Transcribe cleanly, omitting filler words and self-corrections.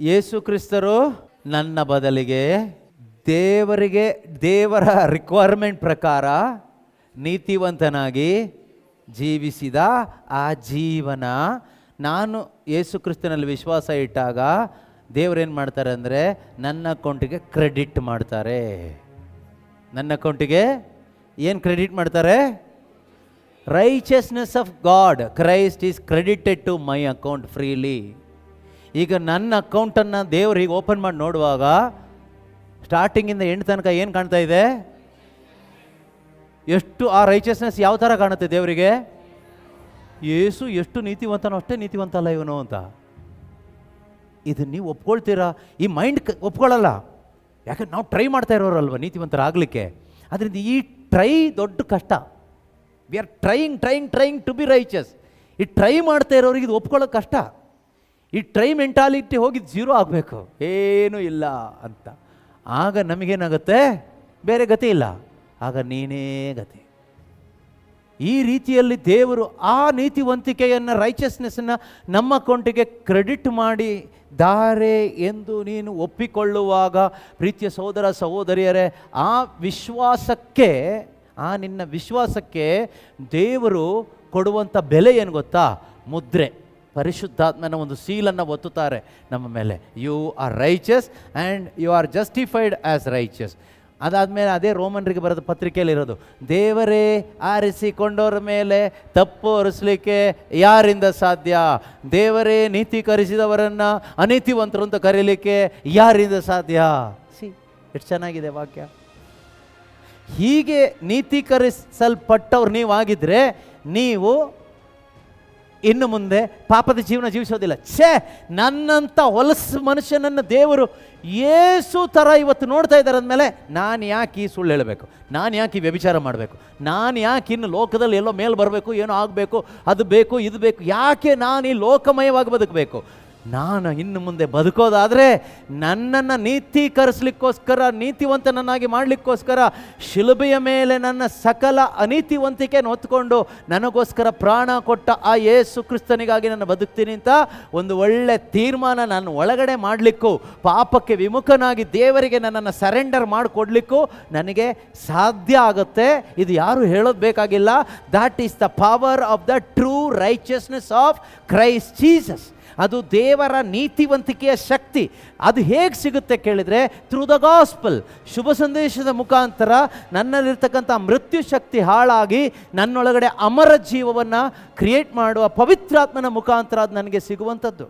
ಯೇಸು ಕ್ರಿಸ್ತರು ನನ್ನ ಬದಲಿಗೆ ದೇವರ ರಿಕ್ವೈರ್ಮೆಂಟ್ ಪ್ರಕಾರ ನೀತಿವಂತನಾಗಿ ಜೀವಿಸಿದ ಆ ಜೀವನ ನಾನು ಯೇಸು ಕ್ರಿಸ್ತನಲ್ಲಿ ವಿಶ್ವಾಸ ಇಟ್ಟಾಗ ದೇವರೇನು ಮಾಡ್ತಾರೆ ಅಂದರೆ ನನ್ನ ಅಕೌಂಟಿಗೆ ಕ್ರೆಡಿಟ್ ಮಾಡ್ತಾರೆ. ನನ್ನ ಅಕೌಂಟಿಗೆ ಏನು ಕ್ರೆಡಿಟ್ ಮಾಡ್ತಾರೆ? Richness of God Christ is credited to my account freely. ಈಗ ನನ್ನ ಅಕೌಂಟನ್ನು ದೇವರು ಹೀಗೆ ಓಪನ್ ಮಾಡಿ ನೋಡುವಾಗ ಸ್ಟಾರ್ಟಿಂಗಿಂದ ಎಂಡ್ ತನಕ ಏನು ಕಾಣ್ತಾ ಇದೆ? ಎಷ್ಟು ಆ ರೈಚಸ್ನೆಸ್ ಯಾವ ಥರ ಕಾಣುತ್ತೆ ದೇವರಿಗೆ? ಯೇಸು ಎಷ್ಟು ನೀತಿವಂತನೋ ಅಷ್ಟೇ ನೀತಿವಂತ ಅಲ್ಲ ಇವನು ಅಂತ. ಇದು ನೀವು ಒಪ್ಕೊಳ್ತೀರಾ? ಈ ಮೈಂಡ್ ಒಪ್ಕೊಳ್ಳಲ್ಲ. ಯಾಕಂದ್ರೆ ನಾವು ಟ್ರೈ ಮಾಡ್ತಾ ಇರೋರಲ್ವ ನೀತಿವಂತರಾಗಲಿಕ್ಕೆ. ಅದರಿಂದ ಈ ಟ್ರೈ ದೊಡ್ಡ ಕಷ್ಟ. We are trying to be riches. ಈ ಟ್ರೈ ಮಾಡ್ತಾ ಇರೋರಿಗೆ ಇದು ಒಪ್ಕೊಳ್ಳೋಕೆ ಕಷ್ಟ. ಈ ಟ್ರೈ ಮೆಂಟಾಲಿಟಿ ಹೋಗಿ ಝೀರೋ ಆಗಬೇಕು, ಏನೂ ಇಲ್ಲ ಅಂತ. ಆಗ ನಮಗೇನಾಗುತ್ತೆ? ಬೇರೆ ಗತಿ ಇಲ್ಲ, ಆಗ ನೀನೇ ಗತಿ. ಈ ರೀತಿಯಲ್ಲಿ ದೇವರು ಆ ನೀತಿವಂತಿಕೆಯನ್ನು, ರೈಚಸ್ನೆಸ್ಸನ್ನು ನಮ್ಮ ಅಕೌಂಟಿಗೆ ಕ್ರೆಡಿಟ್ ಮಾಡಿದ್ದಾರೆ ಎಂದು ನೀನು ಒಪ್ಪಿಕೊಳ್ಳುವಾಗ, ಪ್ರೀತಿಯ ಸಹೋದರ ಸಹೋದರಿಯರೇ, ಆ ವಿಶ್ವಾಸಕ್ಕೆ, ಆ ನಿನ್ನ ವಿಶ್ವಾಸಕ್ಕೆ ದೇವರು ಕೊಡುವಂಥ ಬೆಲೆ ಏನು ಗೊತ್ತಾ? ಮುದ್ರೆ. ಪರಿಶುದ್ಧಾತ್ಮನ ಒಂದು ಸೀಲನ್ನು ಒತ್ತುತ್ತಾರೆ ನಮ್ಮ ಮೇಲೆ. You are riches and you are justified as riches. ಅದಾದಮೇಲೆ ಅದೇ ರೋಮನ್ರಿಗೆ ಬರೆದ ಪತ್ರಿಕೆಯಲ್ಲಿರೋದು, ದೇವರೇ ಆರಿಸಿಕೊಂಡವ್ರ ಮೇಲೆ ತಪ್ಪು ಹೊರಿಸಲಿಕ್ಕೆ ಯಾರಿಂದ ಸಾಧ್ಯ? ದೇವರೇ ನೀತೀಕರಿಸಿದವರನ್ನು ಅನೀತಿವಂತರು ಅಂತ ಕರೀಲಿಕ್ಕೆ ಯಾರಿಂದ ಸಾಧ್ಯ? ಎಷ್ಟು ಚೆನ್ನಾಗಿದೆ ವಾಕ್ಯ. ಹೀಗೆ ನೀತೀಕರಿಸಲ್ಪಟ್ಟವ್ರು ನೀವಾಗಿದ್ದರೆ ನೀವು ಇನ್ನು ಮುಂದೆ ಪಾಪದ ಜೀವನ ಜೀವಿಸೋದಿಲ್ಲ. ನನ್ನಂಥ ಹೊಲಸು ಮನುಷ್ಯನನ್ನು ದೇವರು ಯೇಸು ಥರ ಇವತ್ತು ನೋಡ್ತಾ ಇದ್ದಾರೆ ಅಂದಮೇಲೆ ನಾನು ಯಾಕೆ ಈ ಸುಳ್ಳು ಹೇಳಬೇಕು? ನಾನು ಯಾಕೆ ಈ ವ್ಯಭಿಚಾರ ಮಾಡಬೇಕು? ನಾನು ಯಾಕೆ ಇನ್ನು ಲೋಕದಲ್ಲಿ ಎಲ್ಲೋ ಮೇಲೆ ಬರಬೇಕು, ಏನೋ ಆಗಬೇಕು, ಅದು ಬೇಕು ಇದು ಬೇಕು? ಯಾಕೆ ನಾನು ಈ ಲೋಕಮಯವಾಗಿ ಬದುಕಬೇಕು? ನಾನು ಇನ್ನು ಮುಂದೆ ಬದುಕೋದಾದರೆ ನನ್ನನ್ನು ನೀತೀಕರಿಸಲಿಕ್ಕೋಸ್ಕರ, ನೀತಿವಂತನನ್ನಾಗಿ ಮಾಡಲಿಕ್ಕೋಸ್ಕರ ಶಿಲುಬೆಯ ಮೇಲೆ ನನ್ನ ಸಕಲ ಅನೀತಿವಂತಿಕೆಯನ್ನು ಹೊತ್ಕೊಂಡು ನನಗೋಸ್ಕರ ಪ್ರಾಣ ಕೊಟ್ಟ ಆ ಯೇಸು ಕ್ರಿಸ್ತನಿಗಾಗಿ ನಾನು ಬದುಕ್ತೀನಿ ಅಂತ ಒಂದು ಒಳ್ಳೆ ತೀರ್ಮಾನ ನಾನು ಒಳಗಡೆ ಮಾಡಲಿಕ್ಕೂ, ಪಾಪಕ್ಕೆ ವಿಮುಖನಾಗಿ ದೇವರಿಗೆ ನನ್ನನ್ನು ಸರೆಂಡರ್ ಮಾಡಿಕೊಡ್ಲಿಕ್ಕೂ ನನಗೆ ಸಾಧ್ಯ ಆಗುತ್ತೆ. ಇದು ಯಾರು ಹೇಳೋದು ಬೇಕಾಗಿಲ್ಲ. That is the power of the true righteousness of Christ Jesus. ಅದು ದೇವರ ನೀತಿವಂತಿಕೆಯ ಶಕ್ತಿ. ಅದು ಹೇಗೆ ಸಿಗುತ್ತೆ ಕೇಳಿದರೆ, ಥ್ರೂ ದ ಗಾಸ್ಪಲ್, ಶುಭ ಸಂದೇಶದ ಮುಖಾಂತರ ನನ್ನಲ್ಲಿರ್ತಕ್ಕಂಥ ಮೃತ್ಯು ಶಕ್ತಿ ಹಾಳಾಗಿ ನನ್ನೊಳಗಡೆ ಅಮರ ಜೀವವನ್ನು ಕ್ರಿಯೇಟ್ ಮಾಡುವ ಪವಿತ್ರಾತ್ಮನ ಮುಖಾಂತರ ಅದು ನನಗೆ ಸಿಗುವಂಥದ್ದು.